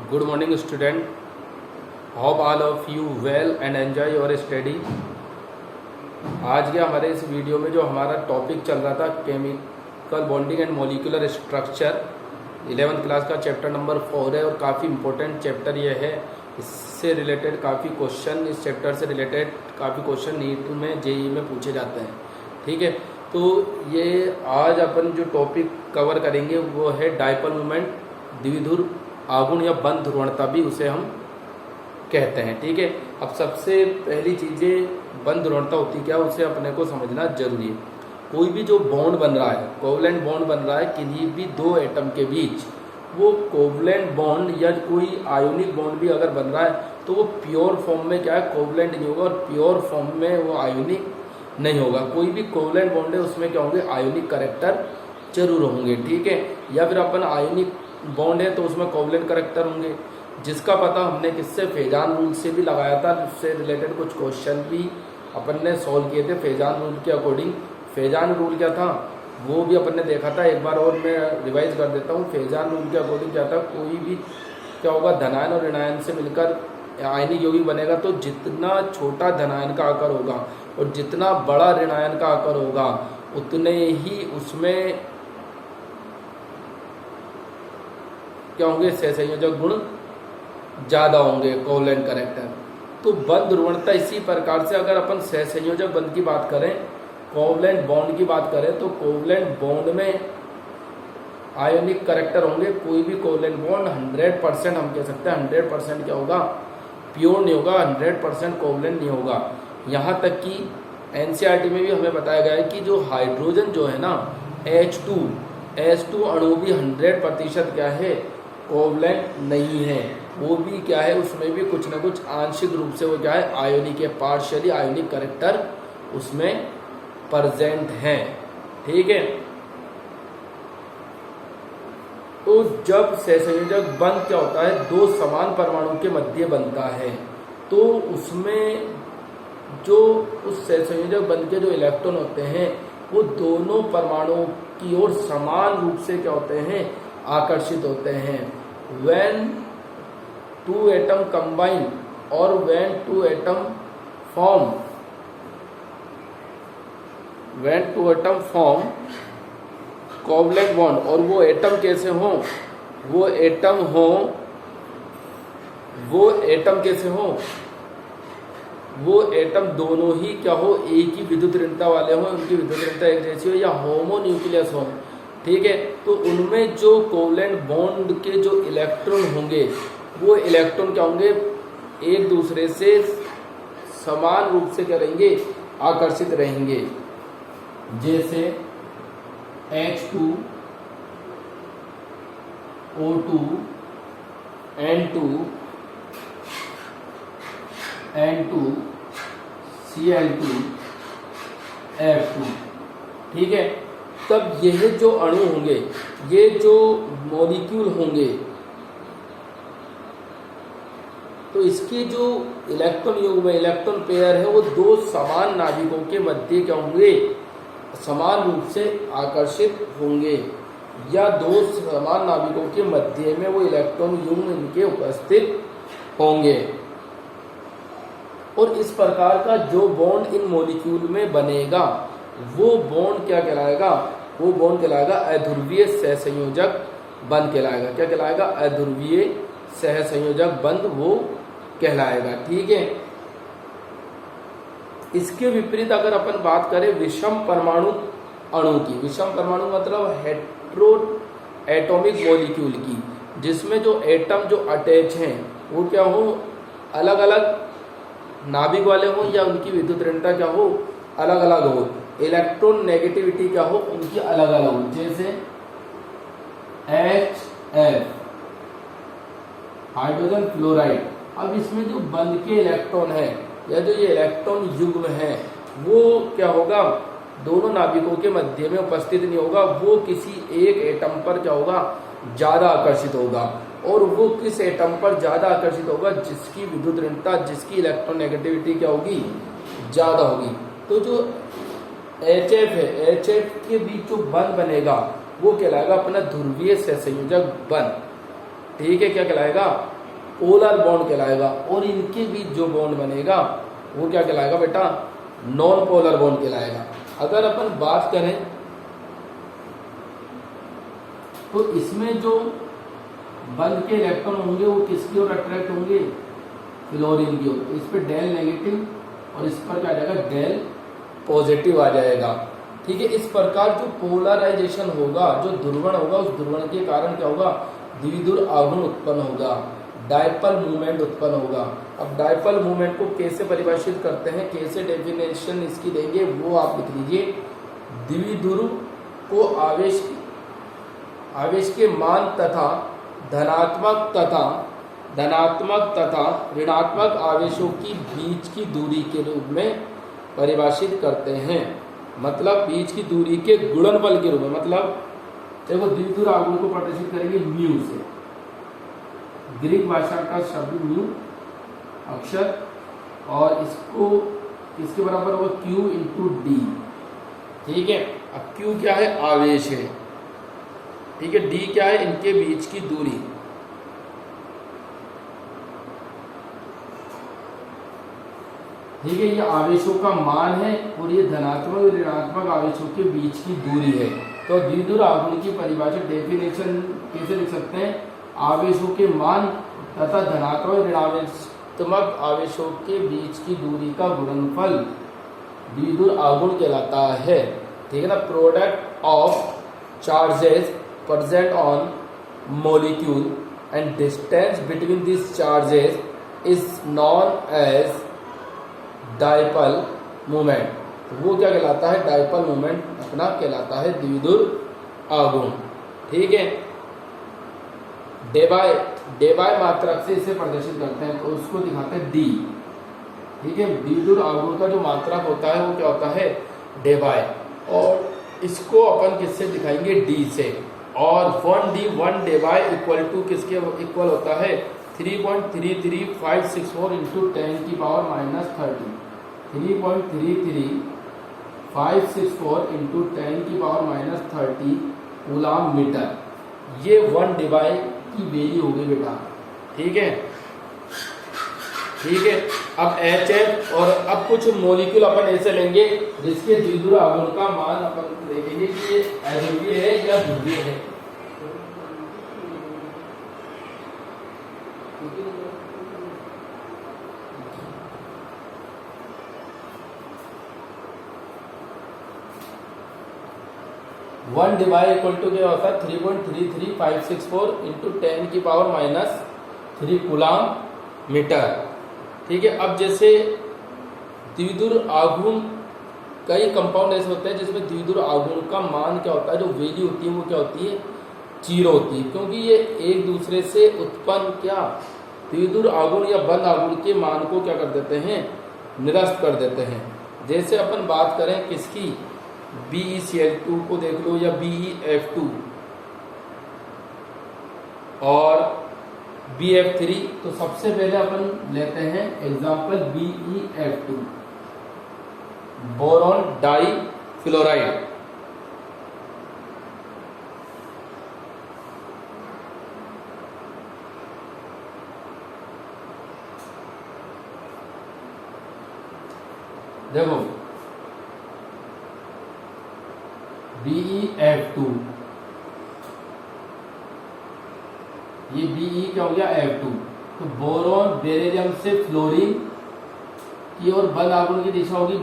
Good morning, student. Hope all of you well and enjoy your study. आज के हमारे इस वीडियो में जो हमारा टॉपिक चल रहा था chemical bonding and molecular structure 11th class का चैप्टर नंबर 4 है और काफ़ी इम्पोर्टेंट चैप्टर ये है। इससे रिलेटेड काफ़ी क्वेश्चन, इस चैप्टर से रिलेटेड काफ़ी क्वेश्चन नीट में जेईई में पूछे जाते हैं। ठीक है, तो ये आज अपन जो टॉपिक कवर करेंगे वो है डायपोल मोमेंट, द्विध्रुव आघूर्ण या बंद ध्रुवणता भी उसे हम कहते हैं। ठीक है, अब सबसे पहली चीज़ें बंद ध्रुवणता होती क्या, उसे अपने को समझना जरूरी है। कोई भी जो बॉन्ड बन रहा है, कोवलेंट बॉन्ड बन रहा है किन्हीं भी दो एटम के बीच, वो कोवलेंट बॉन्ड या कोई आयोनिक बॉन्ड भी अगर बन रहा है तो वो प्योर फॉर्म में क्या है, कोवलेंट नहीं होगा, और प्योर फॉर्म में वो आयोनिक नहीं होगा। कोई भी कोवलेंट बॉन्ड है उसमें क्या होंगे, आयोनिक कैरेक्टर जरूर होंगे। ठीक है, या फिर अपन आयोनिक बॉन्ड है तो उसमें कोवलेंट कैरेक्टर होंगे, जिसका पता हमने किससे, फेजान रूल से भी लगाया था। उससे रिलेटेड कुछ क्वेश्चन भी अपन ने सॉल्व किए थे फेजान रूल के अकॉर्डिंग। फेजान रूल क्या था वो भी अपन ने देखा था, एक बार और मैं रिवाइज कर देता हूँ। फेजान रूल के अकॉर्डिंग क्या था, कोई भी क्या होगा, धनायन और ऋणायन से मिलकर आयनिक यौगिक बनेगा, तो जितना छोटा धनायन का आकार होगा और जितना बड़ा ऋणायन का आकार होगा उतने ही उसमें क्या होंगे, सहसंयोजक गुण ज़्यादा होंगे, कोवलेंट कैरेक्टर। तो बंद ध्रुवणता इसी प्रकार से, अगर अपन सहसंयोजक बंध की बात करें, कोवलेंट बॉन्ड की बात करें, तो कोवलेंट बॉन्ड में आयोनिक कैरेक्टर होंगे। कोई भी कोवलेंट बॉन्ड 100% हम कह सकते हैं 100% क्या होगा, प्योर नहीं होगा, 100% कोवलेंट नहीं होगा। यहाँ तक कि एनसीईआरटी में भी हमें बताया गया है कि जो हाइड्रोजन जो है ना, H2 अणु भी 100% क्या है, कोवलेंट नहीं है। वो भी क्या है, उसमें भी कुछ ना कुछ आंशिक रूप से वो क्या है, आयोनिक है, पार्शियली आयोनिक कैरेक्टर उसमें प्रेजेंट है। ठीक है, तो जब सहसंयोजक बंध क्या होता है, दो समान परमाणु के मध्य बनता है, तो उसमें जो उस सहसंयोजक बंध के जो इलेक्ट्रॉन होते हैं वो दोनों परमाणुओं की ओर समान रूप से क्या होते हैं, आकर्षित होते हैं। when two atom combine or when two atom form covalent bond, और वो एटम कैसे हो, वो एटम दोनों ही क्या हो, एक ही विद्युत ऋणता वाले हो, उनकी विद्युत ऋणता एक जैसी हो, या होमोन्यूक्लियस हो। ठीक है, तो उनमें जो कोवलेंट बॉन्ड के जो इलेक्ट्रॉन होंगे वो इलेक्ट्रॉन क्या होंगे, एक दूसरे से समान रूप से क्या रहेंगे, आकर्षित रहेंगे। जैसे H2 O2 N2 Cl2 F2। ठीक है, तब यह जो अणु होंगे, ये जो मॉलिक्यूल होंगे, तो इसके जो इलेक्ट्रॉन युग्म, इलेक्ट्रॉन पेयर है, वो दो समान नाभिकों के मध्य क्या होंगे, समान रूप से आकर्षित होंगे, या दो समान नाभिकों के मध्य में वो इलेक्ट्रॉन युग्म इनके उपस्थित होंगे। और इस प्रकार का जो बॉन्ड इन मॉलिक्यूल में बनेगा वो बॉन्ड क्या कहलाएगा, वो बॉन्ड कहलाएगा अध्रुवीय सहसंयोजक बंध कहलाएगा। क्या कहलाएगा, अध्रुवीय सहसंयोजक बंध वो कहलाएगा। ठीक है, इसके विपरीत अगर अपन बात करें विषम परमाणु अणु की, विषम परमाणु मतलब हेट्रो एटॉमिक मॉलिक्यूल की, जिसमें जो एटम जो अटैच हैं वो क्या हो, अलग अलग नाभिक वाले हो, या उनकी विद्युत ऋणता क्या हो, अलग अलग हो, इलेक्ट्रॉन नेगेटिविटी क्या हो, उनकी अलग अलग हो। जैसे HF हाइड्रोजन फ्लोराइड, अब इसमें जो बंध के इलेक्ट्रॉन है या जो ये इलेक्ट्रॉन युग्म है वो क्या होगा, दोनों नाभिकों के मध्य में उपस्थित नहीं होगा, वो किसी एक एटम पर क्या होगा, ज्यादा आकर्षित होगा। और वो किस एटम पर ज्यादा आकर्षित होगा, जिसकी विद्युत ऋणता, जिसकी इलेक्ट्रॉन नेगेटिविटी क्या होगी, ज्यादा होगी। तो जो HF है, HF के बीच जो बंध बनेगा वो कहलाएगा अपना ध्रुवीय सहसंयोजक बंध। ठीक है, क्या कहलाएगा, पोलर बॉन्ड कहलाएगा, और इनके बीच जो बॉन्ड बनेगा वो क्या कहलाएगा बेटा, नॉन पोलर बॉन्ड कहलाएगा। अगर अपन बात करें तो इसमें जो बंध के इलेक्ट्रॉन होंगे वो किसकी ओर अट्रैक्ट होंगे, फ्लोरीन की ओर। तो इस पर डेल नेगेटिव और इस पर क्या आ जाएगा, डेल पॉजिटिव आ जाएगा। ठीक है, इस प्रकार जो पोलराइजेशन होगा, जो ध्रुवण होगा, उस ध्रुवण के कारण क्या होगा, द्विध्रुव आघूर्ण उत्पन्न होगा, डायपोल मूवमेंट उत्पन्न होगा। अब डायपोल मूवमेंट को कैसे परिभाषित करते हैं, कैसे डेफिनेशन इसकी देंगे, वो आप लिख लीजिए। द्विध्रुव को आवेश के मान तथा धनात्मक तथा ऋणात्मक आवेशों की बीच की दूरी के रूप में परिभाषित करते हैं। मतलब बीच की दूरी के गुणनफल के रूप में। मतलब देखो द्विध्रुव आघूर्ण को प्रदर्शित करेंगे म्यू से, ग्रीक भाषा का शब्द म्यू अक्षर, और इसको किसके बराबर होगा, Q इंटू डी। ठीक है, अब Q क्या है, आवेश है। ठीक है, D क्या है, इनके बीच की दूरी। ठीक है, ये आवेशों का मान है और ये धनात्मक और ऋणात्मक आवेशों के बीच की दूरी है। तो द्विध्रुव आघूर्ण की परिभाषा डेफिनेशन कैसे लिख सकते हैं, आवेशों के मान तथा धनात्मक और ऋणात्मक आवेशों के बीच की दूरी का गुणनफल द्विध्रुव आघूर्ण कहलाता है। ठीक है ना, product of charges present on molecule and distance between these charges is known as dipole moment। तो वो क्या कहलाता है, डायपोल मोमेंट अपना कहलाता है द्विध्रुव आघूर्ण। ठीक है, डेबाय मात्रक से इसे प्रदर्शित करते हैं, तो उसको दिखाते हैं डी। ठीक है, द्विध्रुव आघूर्ण का जो मात्रक होता है वो क्या होता है, डेबाय, और इसको अपन किससे दिखाएंगे, डी से। और 1 डेबाय इक्वल टू किसके इक्वल होता है, 3.33564 इंटू 10 की पावर माइनस 30। 3.33564 इंटू 10 की पावर माइनस 30 कूलम मीटर। ये 1 डेबाय की वैल्यू हो गई बेटा। ठीक है, ठीक है। अब HF और अब कुछ मॉलिक्यूल अपन ऐसे लेंगे जिसके द्विध्रुव आघूर्ण का मान अपन देखेंगे कि ये अध्रुवीय है या ध्रुवीय है। वन डिवाइड इक्वल टू क्या होता है, 3.33564 इंटू 10 की पावर माइनस 3 कूलम मीटर। ठीक है, अब जैसे द्विध्रुव आघूर्ण, कई कंपाउंड ऐसे होते हैं जिसमें द्विध्रुव आघूर्ण का मान क्या होता है, जो वैल्यू होती है वो क्या होती है, 0 होती है, क्योंकि ये एक दूसरे से उत्पन्न क्या द्विध्रुव आघूर्ण या बंद आघूर्ण के मान को क्या कर देते हैं, निरस्त कर देते हैं। जैसे अपन बात करें किसकी, BeCl2 को देख लो या BeF2 और BF3। तो सबसे पहले अपन लेते हैं example BeF2, boron die fluoride. देखो BeF2, ये Be क्या हो गया, F2। तो बोरॉन बेरिलियम से फ्लोरीन की ओर बंद आघूर्ण की दिशा होगी,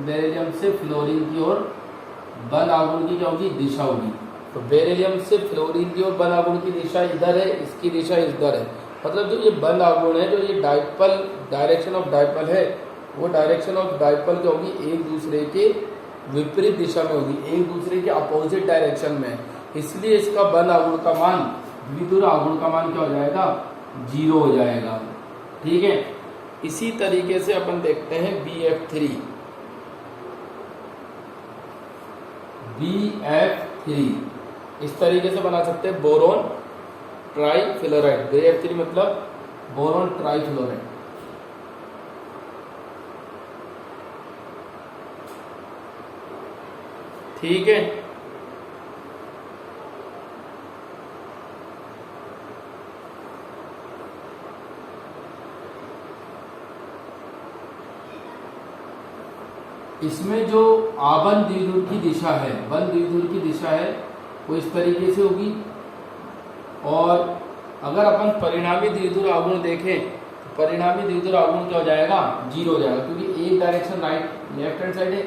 बेरिलियम से फ्लोरीन की ओर बंद आघूर्ण की क्या होगी, दिशा होगी। तो बेरिलियम से फ्लोरीन की ओर बंद आघूर्ण की दिशा इधर है, इसकी दिशा इधर है। मतलब जो ये बंद आघूर्ण है, जो ये डायपोल, डायरेक्शन ऑफ डायपोल है, वो डायरेक्शन ऑफ डायपोल क्या होगी, एक दूसरे के विपरीत दिशा में होगी, एक दूसरे के अपोजिट डायरेक्शन में। इसलिए इसका बंद आघूर्ण का मान, द्विध्रुव आघूर्ण का मान क्या हो जाएगा, 0 हो जाएगा। ठीक है, इसी तरीके से अपन देखते हैं BF3। BF3 इस तरीके से बना सकते हैं, बोरॉन ट्राईफ्लोराइड। BF3 मतलब बोरॉन ट्राईफ्लोराइड। ठीक है, इसमें जो आबंद द्विध्रुव की दिशा है, बंद द्विध्रुव की दिशा है, वो इस तरीके से होगी। और अगर अपन परिणामी द्विध्रुव आघूर्ण देखें तो परिणामी द्विध्रुव आघूर्ण क्या हो जाएगा, 0 हो जाएगा, क्योंकि एक डायरेक्शन लेफ्ट हैंड साइड है,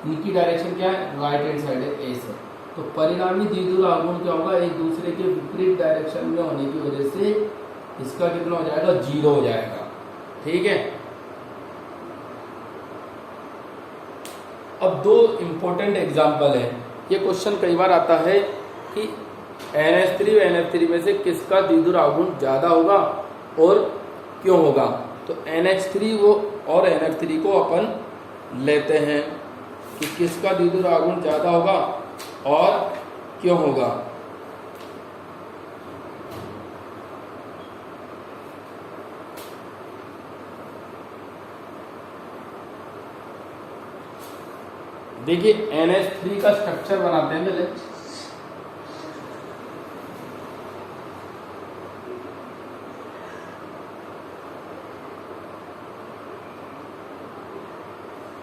इनकी डायरेक्शन क्या है, राइट हैंड साइड है, ए से। तो परिणामी द्विध्रुव आघूर्ण क्या होगा, एक दूसरे के विपरीत डायरेक्शन में होने की वजह से इसका कितना हो जाएगा, 0 हो जाएगा। ठीक है। अब दो इंपॉर्टेंट एग्जाम्पल है। ये क्वेश्चन कई बार आता है कि NH3 और NF3 में से किसका द्विध्रुव आघूर्ण ज्यादा होगा और क्यों होगा। तो NH3 वो और NF3 को अपन लेते हैं कि किसका द्विध्रुव आघूर्ण ज्यादा होगा और क्यों होगा। देखिए NH3 का स्ट्रक्चर बनाते हैं पहले।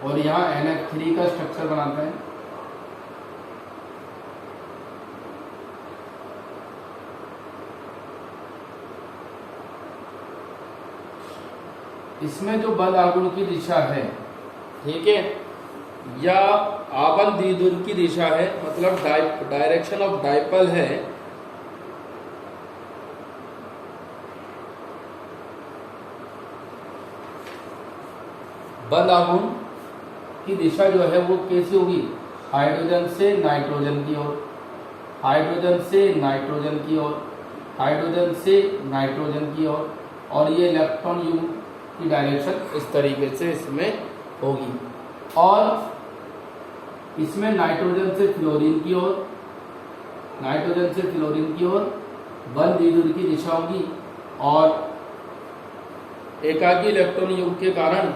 और यहाँ NH3 का स्ट्रक्चर बनाते हैं। इसमें जो बंद आघूर्ण की दिशा है, ठीक है, या आबंद द्विध्रुव की दिशा है, मतलब डायरेक्शन ऑफ डाइपोल है, बंद आघूर्ण की दिशा जो है वो कैसी होगी, हाइड्रोजन से नाइट्रोजन की ओर, हाइड्रोजन से नाइट्रोजन की ओर, हाइड्रोजन से नाइट्रोजन की ओर, और ये इलेक्ट्रॉन युग्म की डायरेक्शन इस तरीके से इसमें होगी। और इसमें नाइट्रोजन से फ्लोरीन की ओर, नाइट्रोजन से फ्लोरीन की ओर बंद द्विध्रुव की दिशा होगी। और एकाकी इलेक्ट्रॉन युग्म के कारण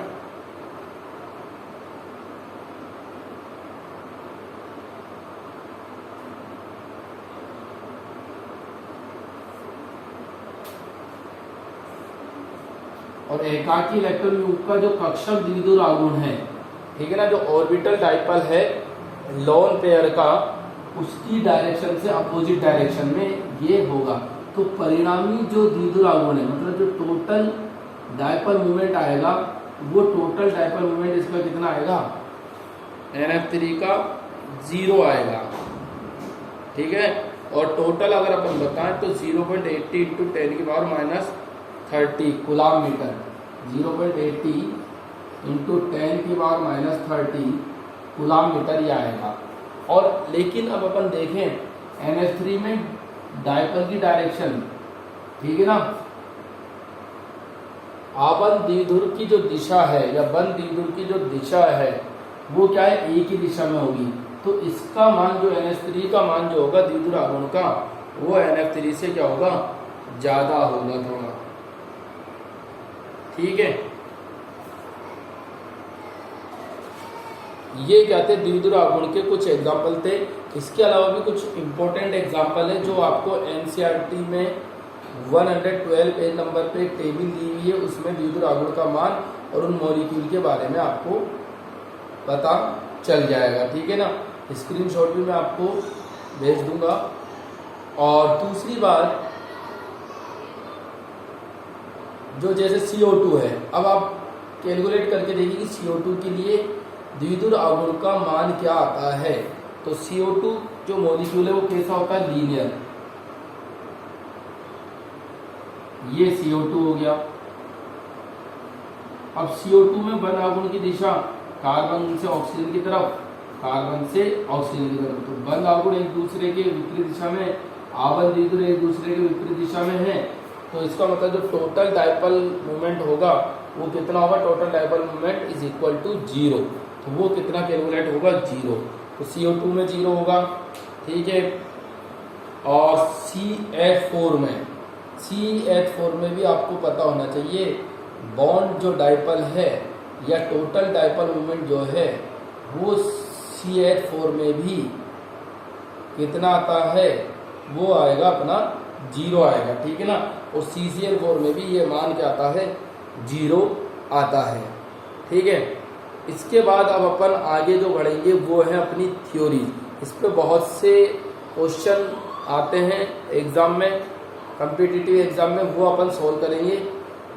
और एकाकी इलेक्ट्रॉन युग्म का जो कक्षक द्विध्रुव आघूर्ण है, ठीक है ना, जो ऑर्बिटल डाइपोल है लोन पेयर का, उसकी डायरेक्शन से अपोजिट डायरेक्शन में ये होगा। तो परिणामी जो द्विध्रुव आघूर्ण है, मतलब जो टोटल डाइपोल मूवमेंट आएगा, वो टोटल डाइपोल मूवमेंट इसका कितना आएगा, NF3 का 0 आएगा। ठीक है। और टोटल अगर अपन बताएं तो 0.80 इंटू 10 की पावर -30 कूलाम मीटर, 0.80 इंटू 10 की पावर -30 कूलाम मीटर ये आएगा। और लेकिन अब अपन देखें NH3 में डाइपोल की डायरेक्शन, ठीक है ना, आबंद द्विध्रुव की जो दिशा है या बंद द्विध्रुव की जो दिशा है वो क्या है, एक ही दिशा में होगी। तो इसका मान जो NH3 का मान जो होगा द्विध्रुव आघूर्ण का, वो NF3 से क्या होगा, ज्यादा होगा थोड़ा। ठीक है। ये क्या थे, द्विध्रुव आघूर्ण के कुछ एग्जाम्पल थे। इसके अलावा भी कुछ इंपॉर्टेंट एग्जाम्पल है जो आपको NCERT में 112 पेज नंबर पे एक टेबल दी हुई है, उसमें द्विध्रुव आघूर्ण का मान और उन मॉलिक्यूल के बारे में आपको पता चल जाएगा। ठीक है ना, स्क्रीनशॉट भी मैं आपको भेज दूंगा। और दूसरी बात, जो जैसे CO2 है, अब आप कैलकुलेट करके देखिए कि CO2 के लिए द्विध्रुव आघूर्ण का मान क्या आता है। तो CO2 जो मॉलिक्यूल है वो कैसा होता है, लीनियर। ये CO2 हो गया। अब CO2 में बंद आघूर्ण की दिशा कार्बन से ऑक्सीजन की तरफ, कार्बन से ऑक्सीजन की तरफ। तो बंद आघूर्ण एक दूसरे के विपरीत दिशा में, आबंद द्विध्रुव एक दूसरे के विपरीत दिशा में है। तो इसका मतलब जो टोटल डाइपोल मूवमेंट होगा वो कितना होगा, total dipole movement is equal to 0। तो वो कितना कैलकुलेट होगा, 0। तो CO2 में 0 होगा। ठीक है। और CH4 में भी आपको पता होना चाहिए, बॉन्ड जो डाइपोल है या टोटल डाइपोल मूवमेंट जो है वो CH4 में भी कितना आता है, वो आएगा अपना 0 आएगा। ठीक है ना। और CCl4 में भी ये मान क्या आता है, 0 आता है। ठीक है। इसके बाद अब अपन आगे जो बढ़ेंगे वो है अपनी थ्योरी। इस पर बहुत से क्वेश्चन आते हैं एग्ज़ाम में, कॉम्पिटिटिव एग्ज़ाम में, वो अपन सोल्व करेंगे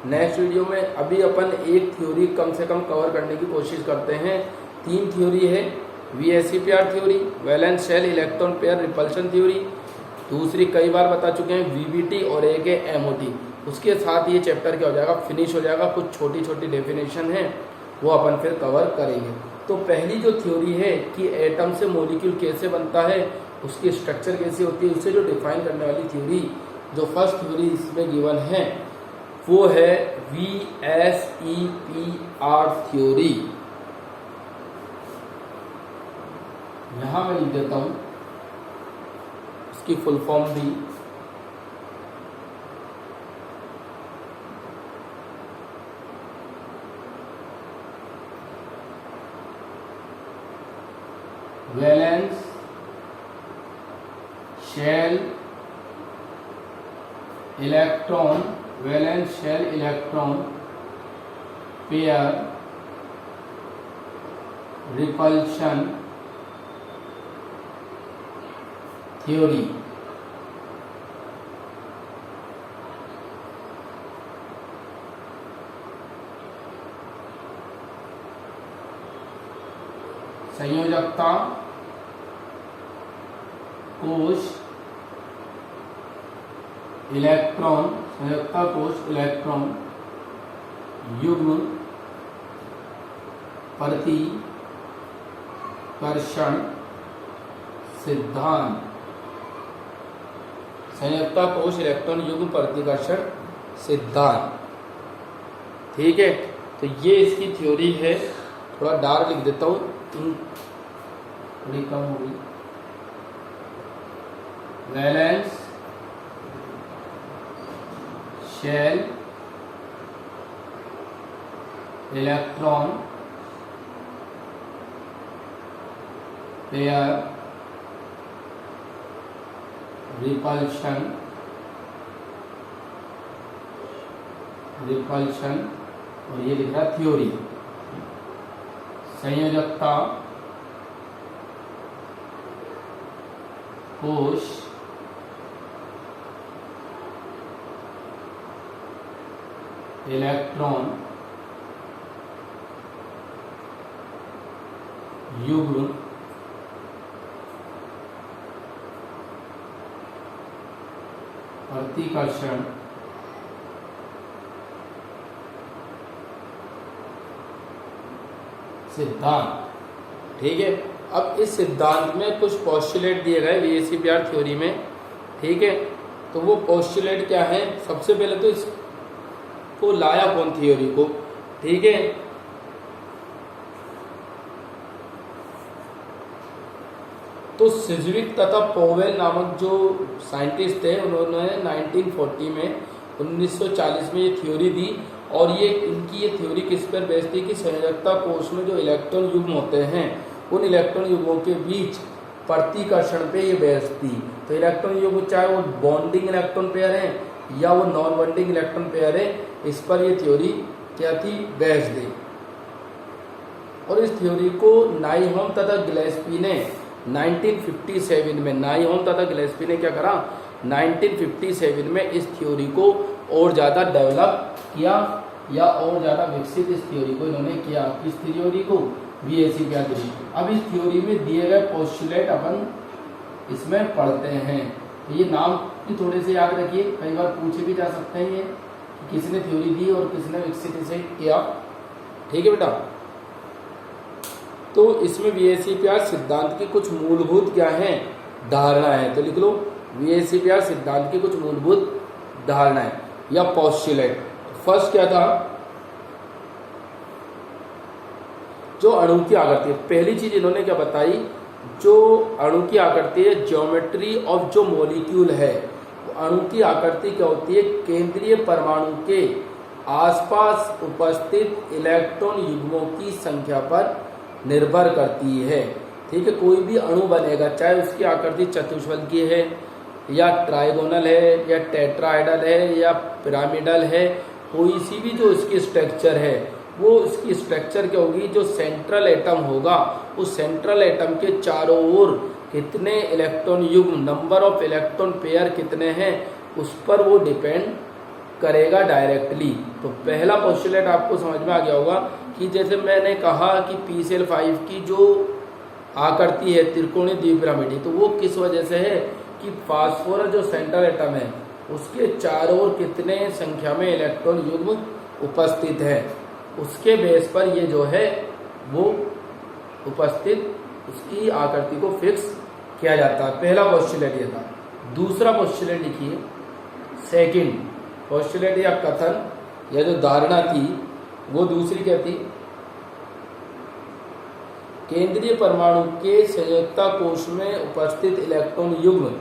नेक्स्ट वीडियो में। अभी अपन एक थ्योरी कम से कम कवर करने की कोशिश करते हैं। 3 थ्योरी है, VSEPR theory, valence shell electron pair repulsion theory, दूसरी कई बार बता चुके हैं VBT, और एक है MOT। उसके साथ ये चैप्टर क्या हो जाएगा, फिनिश हो जाएगा। कुछ छोटी छोटी डेफिनेशन है वो अपन फिर कवर करेंगे। तो पहली जो थ्योरी है कि एटम से मॉलिक्यूल कैसे बनता है, उसकी स्ट्रक्चर कैसी होती है, उससे जो डिफाइन करने वाली थ्योरी, जो फर्स्ट थ्योरी इसमें गिवन है वो है VSEPR थ्योरी। यहां मैं लिख देता हूं इसकी फुल फॉर्म भी। Valence shell electron, valence shell electron pair repulsion theory. संयोजकता कोश इलेक्ट्रॉन, संयोजकता कोश इलेक्ट्रॉन युग्म प्रतिकर्षण सिद्धांत। संयोजकता कोश इलेक्ट्रॉन युग्म प्रतिकर्षण सिद्धांत, ठीक है। तो ये इसकी थ्योरी है। थोड़ा डार्क लिख देता हूँ, थोड़ी कम होगी। Valence shell electron pair repulsion और ये लिख रहा थ्योरी। संयोजकता कोश इलेक्ट्रॉन युग्म प्रतिकर्षण सिद्धांत, ठीक है। अब इस सिद्धांत में कुछ पोस्टुलेट दिए गए VSEPR थ्योरी में, ठीक है। तो वो पोस्टुलेट क्या है, सबसे पहले तो इसको लाया कौन थ्योरी को, ठीक है। तो सिज्विक तथा पोवेल नामक जो साइंटिस्ट थे, उन्होंने 1940 में ये थ्योरी दी। और ये इनकी ये थ्योरी किस पर बेस्ड थी कि संयोजकता कोश में जो इलेक्ट्रॉन युग्म होते हैं, उन इलेक्ट्रॉन युग्मों के बीच प्रतिकर्षण पे ये बेस्ड थी। तो इलेक्ट्रॉन युग्म चाहे वो बॉन्डिंग इलेक्ट्रॉन पेयर है या वो नॉन बॉन्डिंग इलेक्ट्रॉन पेयर है, इस पर ये थ्योरी क्या थी, बेस्ड थी। और इस थ्योरी को नाइहोम तथा गिलेस्पी ने 1957 में, नाइहोम तथा गिलेस्पी ने क्या करा, 1957 में इस थ्योरी को और ज़्यादा डेवलप किया या और ज़्यादा विकसित इस थ्योरी को इन्होंने किया। किस थ्योरी को, VSEPR थ्योरी। अब इस थ्योरी में दिए गए पोस्टुलेट अपन इसमें पढ़ते हैं। तो ये नाम भी थोड़े से याद रखिए, कई बार पूछे भी जा सकते हैं ये किसने थ्योरी दी और किसने विकसित इसे किया, ठीक है बेटा। तो इसमें VSEPR सिद्धांत की कुछ मूलभूत क्या है, धारणा है। तो लिख लो VSEPR सिद्धांत की कुछ मूलभूत धारणाएं या पोस्टुलेट। फर्स्ट क्या था, जो अणु की आकृति है। पहली चीज इन्होंने क्या बताई, जो अणु की आकृति है, ज्योमेट्री ऑफ जो मॉलिक्यूल है, अणु की आकृति क्या होती है, केंद्रीय परमाणु के आसपास उपस्थित इलेक्ट्रॉन युग्मों की संख्या पर निर्भर करती है, ठीक है। कोई भी अणु बनेगा, चाहे उसकी आकृति चतुष्फलक की है या ट्राइगोनल है या टेट्राहेड्रल है या पिरामिडल है, कोई सी भी जो इसकी स्ट्रक्चर है वो इसकी स्ट्रक्चर क्या होगी, जो सेंट्रल एटम होगा उस सेंट्रल एटम के चारों ओर कितने इलेक्ट्रॉन युग्म, नंबर ऑफ इलेक्ट्रॉन पेयर कितने हैं, उस पर वो डिपेंड करेगा डायरेक्टली। तो पहला पोस्टुलेट आपको समझ में आ गया होगा कि जैसे मैंने कहा कि PCl5 की जो आकृति है त्रिकोणीय द्विपिरामिडी, तो वो किस वजह से है कि फास्फोरस जो सेंट्रल एटम है उसके चारों ओर कितने संख्या में इलेक्ट्रॉन युग्म उपस्थित है, उसके बेस पर ये जो है वो उपस्थित उसकी आकृति को फिक्स किया जाता है। पहला पोस्टुलेट ये था। दूसरा पोस्टुलेट लिखिए, सेकंड पोस्टुलेट या कथन या जो धारणा थी वो दूसरी क्या थी, केंद्रीय परमाणु के संयुक्ता कोश में उपस्थित इलेक्ट्रॉन युग्म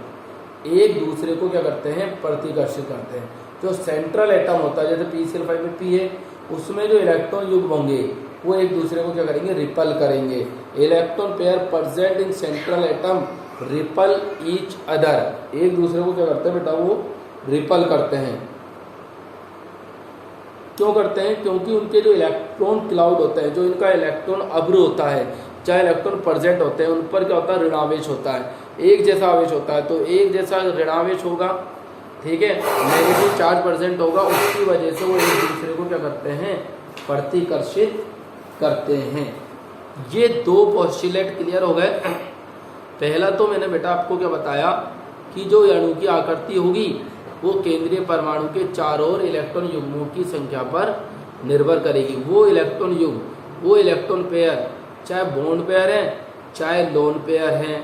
एक दूसरे को क्या करते हैं, प्रतिकर्षित करते हैं। जो सेंट्रल एटम होता है, जैसे PCl5 में P है, उसमें जो इलेक्ट्रॉन युग्म होंगे वो एक दूसरे को क्या करेंगे, रिपल करेंगे। Electron pair present in central atom ripple each other, एक दूसरे को क्या करते हैं बेटा, वो रिपल करते हैं। क्यों करते हैं, क्योंकि उनके जो इलेक्ट्रॉन क्लाउड होते हैं, जो इनका इलेक्ट्रॉन अब्र होता है, चाहे इलेक्ट्रॉन प्रेजेंट होते हैं, उन पर क्या होता है, ऋणावेश होता है, एक जैसा आवेश होता है। तो एक जैसा ऋणावेश होगा, ठीक है, नेगेटिव चार्ज प्रेजेंट होगा, उसकी वजह से वो एक दूसरे को क्या करते हैं, प्रतिकर्षित करते हैं। ये दो पोस्टुलेट क्लियर हो गए। पहला तो मैंने बेटा आपको क्या बताया कि जो अणु की आकृति होगी वो केंद्रीय परमाणु के चारों ओर इलेक्ट्रॉन युग्मों की संख्या पर निर्भर करेगी। वो इलेक्ट्रॉन युग्म, वो इलेक्ट्रॉन पेयर, चाहे बॉन्ड पेयर है चाहे लोन पेयर है,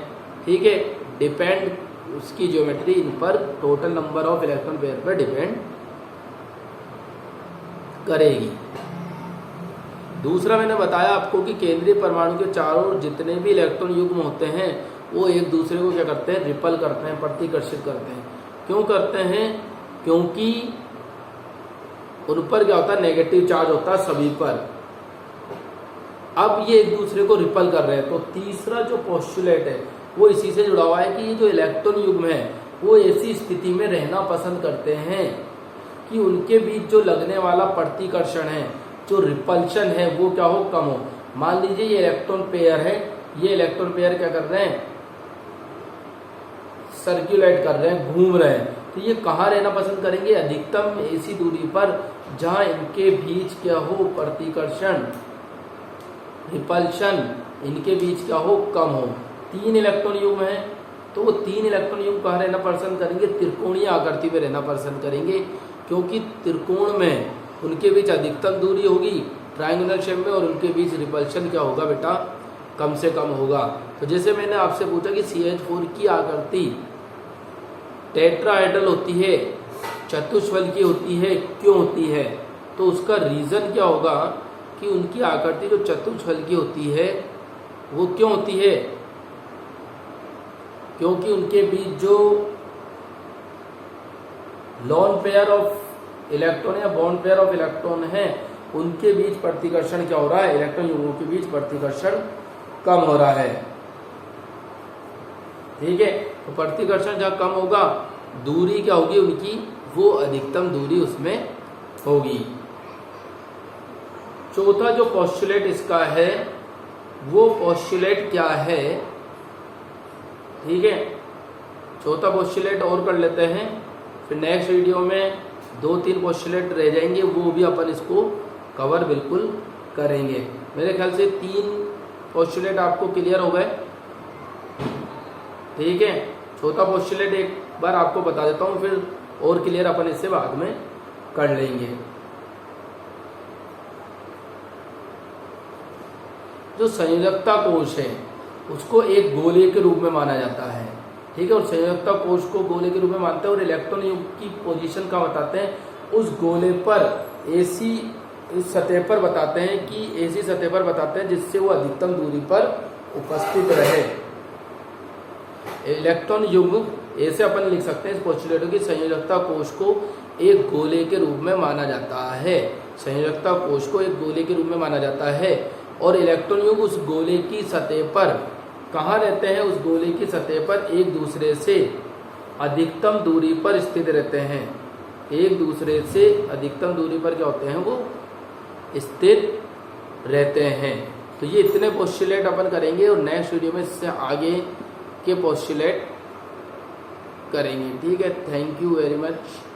ठीक है, डिपेंड उसकी ज्योमेट्री इन पर total number of electron pair पर डिपेंड करेगी। दूसरा मैंने बताया आपको कि केंद्रीय परमाणु के चारों ओर जितने भी इलेक्ट्रॉन युग्म होते हैं वो एक दूसरे को क्या करते हैं, रिपल करते हैं, प्रतिकर्षित करते हैं। क्यों करते हैं, क्योंकि उन पर क्या होता है, नेगेटिव चार्ज होता है सभी पर। अब ये एक दूसरे को रिपल कर रहे हैं। तो तीसरा जो पोस्टुलेट है वो इसी से जुड़ा हुआ है कि ये जो इलेक्ट्रॉन युग्म है वो ऐसी स्थिति में रहना पसंद करते हैं कि उनके बीच जो लगने वाला प्रतिकर्षण है, जो रिपल्शन है, वो क्या हो, कम हो। मान लीजिए ये इलेक्ट्रॉन पेयर है, ये इलेक्ट्रॉन पेयर क्या कर रहे हैं, सर्कुलेट कर रहे हैं, घूम रहे हैं। तो ये कहाँ रहना पसंद करेंगे, अधिकतम ऐसी दूरी पर जहां इनके बीच क्या हो, प्रतिकर्षण, रिपल्शन इनके बीच क्या हो, कम हो। 3 इलेक्ट्रॉन युग्म है तो वो 3 इलेक्ट्रॉन युग्म कहाँ रहना पसंद करेंगे, त्रिकोणीय आकृति में रहना पसंद करेंगे, क्योंकि त्रिकोण में उनके बीच अधिकतम दूरी होगी ट्रायंगुलर शेप में, और उनके बीच रिपल्शन क्या होगा बेटा, कम से कम होगा। तो जैसे मैंने आपसे पूछा कि CH4 की आकृति टेट्राहेड्रल होती है, चतुष्फल की होती है, क्यों होती है, तो उसका रीजन क्या होगा कि उनकी आकृति जो चतुष्फल की होती है वो क्यों होती है, क्योंकि उनके बीच जो लोन पेयर ऑफ इलेक्ट्रॉन या बॉन्ड पेयर ऑफ इलेक्ट्रॉन है उनके बीच प्रतिकर्षण क्या हो रहा है, इलेक्ट्रॉन युग्मों के बीच प्रतिकर्षण कम हो रहा है, ठीक है। तो प्रतिकर्षण जहां कम होगा, दूरी क्या होगी उनकी, वो अधिकतम दूरी उसमें होगी। चौथा जो पोस्टुलेट इसका है वो पोस्टुलेट क्या है, ठीक है। चौथा पोस्टुलेट और कर लेते हैं, फिर नेक्स्ट वीडियो में 2-3 पोस्टुलेट रह जाएंगे, वो भी अपन इसको कवर बिल्कुल करेंगे। मेरे ख्याल से 3 पोस्टुलेट आपको क्लियर हो गए, ठीक है। चौथा पोस्टुलेट एक बार आपको बता देता हूं, फिर और क्लियर अपन इससे बाद में कर लेंगे। जो संयोजकता कोश है उसको एक गोले के रूप में माना जाता है, ठीक है, और संयोजकता कोश को गोले के रूप में मानते हैं और इलेक्ट्रॉन युग्म की पोजीशन का बताते हैं। उस गोले पर ऐसी इस सतह पर बताते हैं कि ऐसी सतह पर बताते हैं जिससे वो अधिकतम दूरी पर उपस्थित रहे। इलेक्ट्रॉन युग्म ऐसे अपन लिख सकते हैं इस पोस्टुलेट की, संयोजकता कोश को एक गोले के रूप में माना जाता है, संयोजकता कोश को एक गोले के रूप में माना जाता है, और इलेक्ट्रॉन युग्म उस गोले की सतह पर कहाँ रहते हैं, उस गोले की सतह पर एक दूसरे से अधिकतम दूरी पर स्थित रहते हैं। एक दूसरे से अधिकतम दूरी पर क्या होते हैं, वो स्थित रहते हैं। तो ये इतने पोस्टुलेट अपन करेंगे और नेक्स्ट वीडियो में इससे आगे के पोस्टुलेट करेंगे। ठीक है, थैंक यू वेरी मच।